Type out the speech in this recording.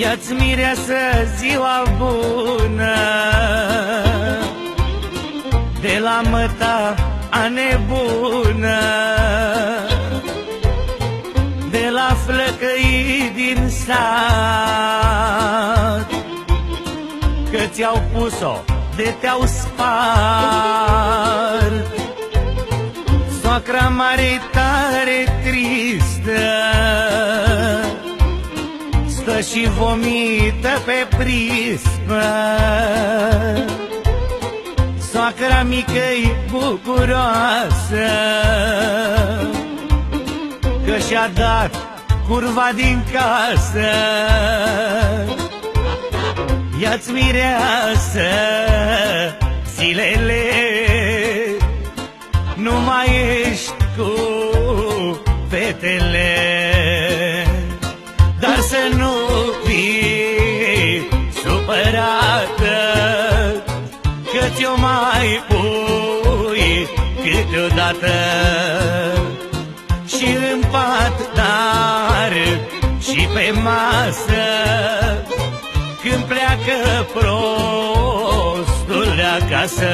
Ia-ți mireasă ziua bună, de la măta a nebună, de la flăcăii din sat, că ți-au pus-o de te-au spart. Soacra mare tare tristă stă și vomită pe prispă. Soacra mică-i bucuroasă că și-a dat curva din casă. Ia-ți mireasă zilele, nu mai ești cu fetele, dar să nu fii supărată, că ți-o mai pui câteodată. Și în pat, dar și pe masă, când pleacă prostul de acasă.